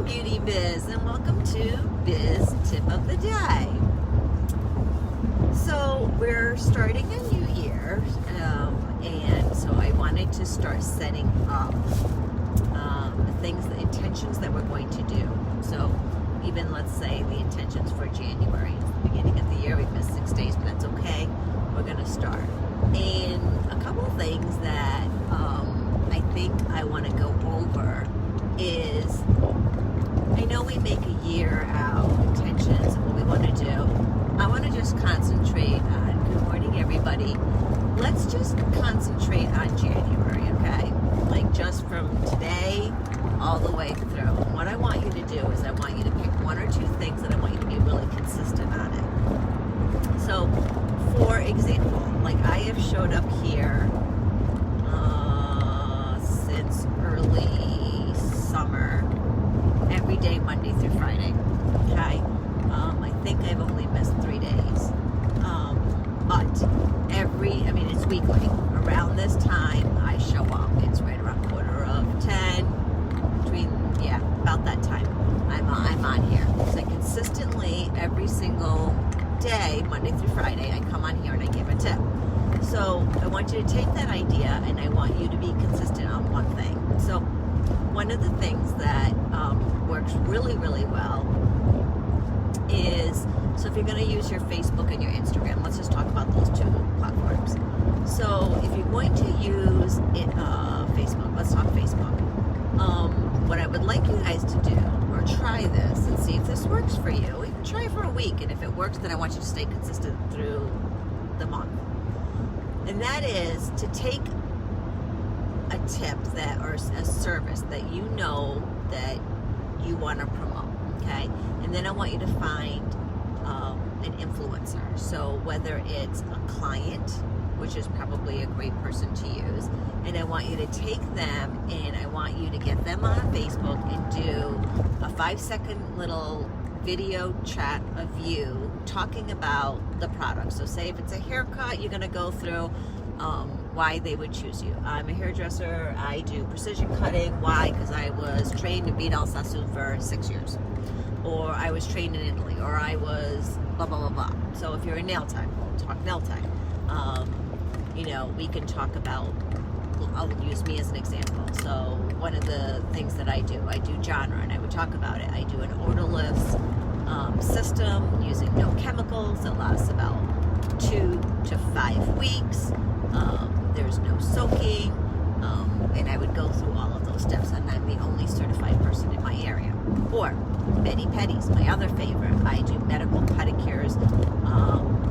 Beauty Biz, and welcome to Biz Tip of the Day. So we're starting a new year, and so I wanted to start setting up the intentions that we're going to do. So even let's say the intentions for January. It's the beginning of the year. We've missed 6 days, but that's okay. We're going to start. And a couple of things that I think I want to go over is, I know we make a year out intentions and what we want to do. I want to just concentrate on, good morning everybody, let's just concentrate on January, okay? Like just from today all the way through. And what I want you to do is I want you to pick one or two things that I want you to be really consistent on it. So, for example, like I have showed up here since early summer, every day, Monday through Friday. Okay, I think I've only missed 3 days, but it's weekly. Around this time, I show up. It's right around 9:45, about that time. I'm on here. So consistently every single day, Monday through Friday, I come on here and I give a tip. So I want you to take that idea and I want you to be consistent on one thing. So one of the things that works really, really well is, so if you're going to use your Facebook and your Instagram, let's just talk about those two platforms. So if you're going to use Facebook, let's talk Facebook. What I would like you guys to do, or try this and see if this works for you. Even try it for a week, and if it works, then I want you to stay consistent through the month. And that is to take a tip that, or a service that you know that you want to promote, okay? And then I want you to find an influencer. So whether it's a client, which is probably a great person to use, and I want you to take them and I want you to get them on Facebook and do a 5-second little video chat of you talking about the product. So say if it's a haircut, you're going to go through why they would choose you. I'm a hairdresser. I do precision cutting. Why? Because I was trained in Vidal Sassoon for 6 years. Or I was trained in Italy. Or I was blah, blah, blah, blah. So if you're a nail tech, we'll talk nail tech. We can talk about, I'll use me as an example. So one of the things that I do genre, and I would talk about it. I do an odorless system using no chemicals that lasts about 2 to 5 weeks. There's no soaking, and I would go through all of those steps, and I'm the only certified person in my area. Or Medi Pedis, my other favorite. I do medical pedicures.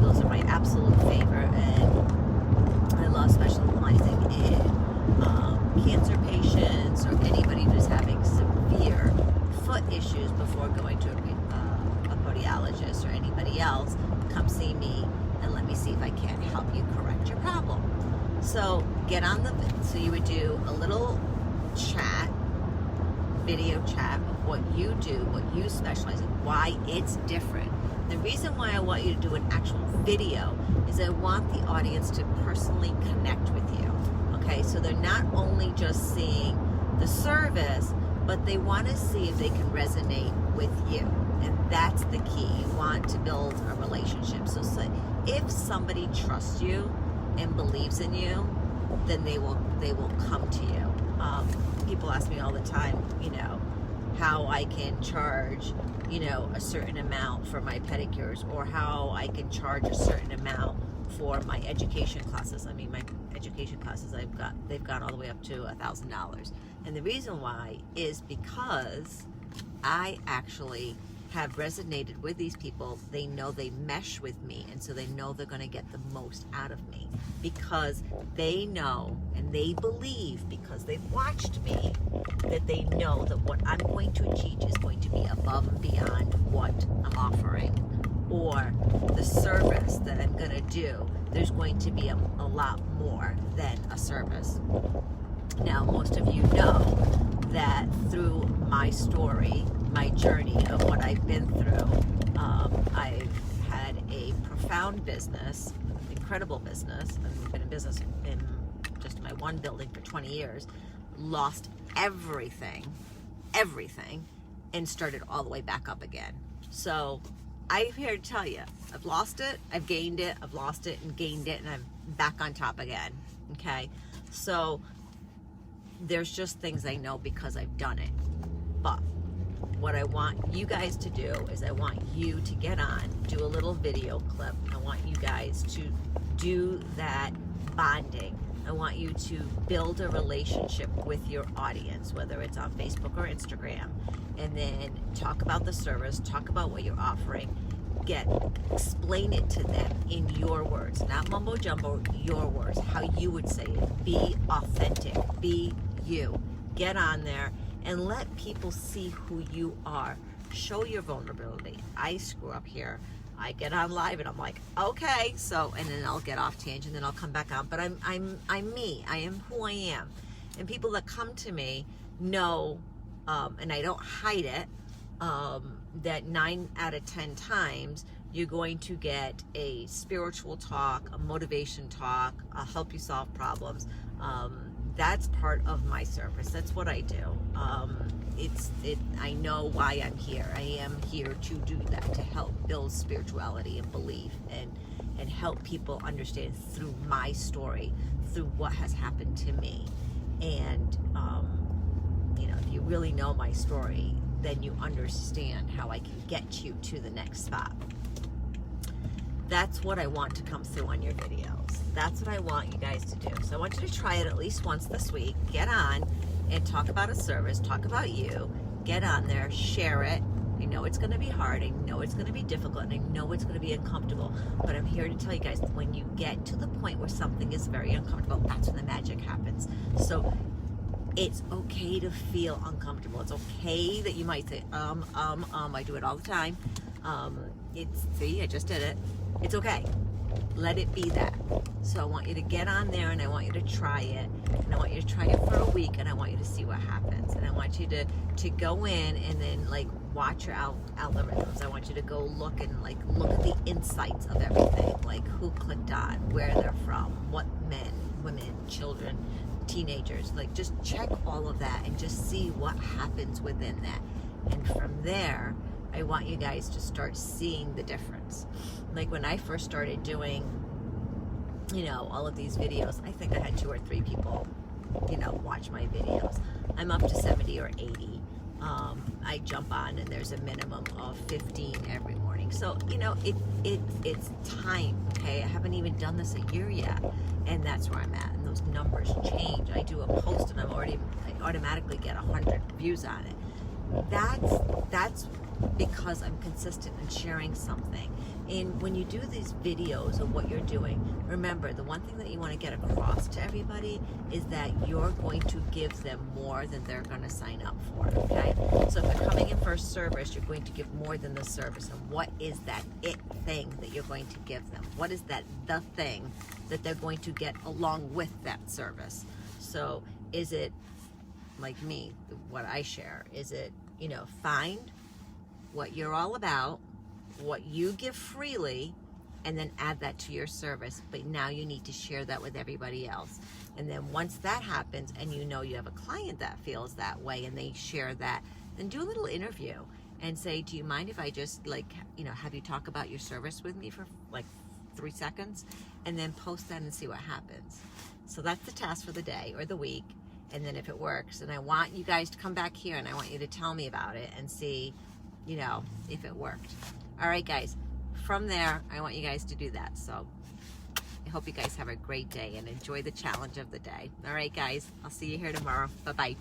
Those are my absolute favorite, and I love specializing in cancer patients or anybody who's having severe foot issues before going to a podiatrist or anybody else. Come see me and let me see if I can help you correct your problem. So so you would do a little video chat of what you do, what you specialize in, why it's different. The reason why I want you to do an actual video is I want the audience to personally connect with you. Okay, so they're not only just seeing the service, but they want to see if they can resonate with you. And that's the key. You want to build a relationship. So if somebody trusts you and believes in you, then they will come to you. People ask me all the time, how I can charge, a certain amount for my pedicures, or how I can charge a certain amount for my education classes. My education classes they've gone all the way up to $1,000. And the reason why is because I actually have resonated with these people. They know they mesh with me, and so they know they're going to get the most out of me because they know and they believe, because they've watched me, that they know that what I'm going to achieve is going to be above and beyond what I'm offering, or the service that I'm going to do. There's going to be a lot more than a service. Now, most of you know that through my story, my journey of what I've been through, I've had a profound business, incredible business. I've been in business in just my one building for 20 years, lost everything, and start it all the way back up again. So I'm here to tell you, I've lost it, I've gained it, I've lost it and gained it, and I'm back on top again. Okay, so there's just things I know because I've done it. But what I want you guys to do is I want you to get on, do a little video clip. I want you guys to do that bonding. I want you to build a relationship with your audience, whether it's on Facebook or Instagram, and then talk about the service, talk about what you're offering, explain it to them in your words, not mumbo jumbo, your words, how you would say it. Be authentic, be you. Get on there and let people see who you are. Show your vulnerability. I screw up here. I get on live and I'm like, okay, so, and then I'll get off tangent, then I'll come back on. But I'm me. I am who I am. And people that come to me know, and I don't hide it, that 9 out of 10 times you're going to get a spiritual talk, a motivation talk, a help you solve problems. That's part of my service. That's what I do. I know why I'm here. I am here to do that, to help build spirituality and belief, and help people understand through my story, through what has happened to me. And if you really know my story, then you understand how I can get you to the next spot. That's what I want to come through on your videos. That's what I want you guys to do. So I want you to try it at least once this week. Get on and talk about a service, talk about you, get on there, share it. I know it's going to be hard, I know it's going to be difficult, and I know it's going to be uncomfortable, but I'm here to tell you guys that when you get to the point where something is very uncomfortable, that's when the magic happens. So it's okay to feel uncomfortable. It's okay that you might say, I do it all the time. See, I just did it. It's okay. Let it be that. So I want you to get on there, and I want you to try it, and I want you to try it for a week, and I want you to see what happens. And I want you to go in and then watch your algorithms. I want you to go look and look at the insights of everything, like who clicked on, where they're from, what men, women, children, teenagers. Just check all of that and just see what happens within that. And from there, I want you guys to start seeing the difference. Like when I first started doing, all of these videos, I think I had 2 or 3 people, watch my videos. I'm up to 70 or 80. I jump on and there's a minimum of 15 every morning. So, it's time, okay? I haven't even done this a year yet, and that's where I'm at. And those numbers change. I do a post and I automatically get 100 views on it. That's because I'm consistent in sharing something. And when you do these videos of what you're doing, remember, the one thing that you want to get across to everybody is that you're going to give them more than they're going to sign up for, okay? So if they're coming in for a service, you're going to give more than the service. And what is that it thing that you're going to give them? What is the thing that they're going to get along with that service? So is it, like me, what I share? Is it, find what you're all about, what you give freely, and then add that to your service. But now you need to share that with everybody else. And then once that happens, and you have a client that feels that way and they share that, then do a little interview and say, do you mind if I just have you talk about your service with me for 3 seconds, and then post that and see what happens. So that's the task for the day or the week. And then if it works, and I want you guys to come back here and I want you to tell me about it and see, if it worked. All right, guys, from there, I want you guys to do that. So I hope you guys have a great day and enjoy the challenge of the day. All right, guys, I'll see you here tomorrow. Bye-bye.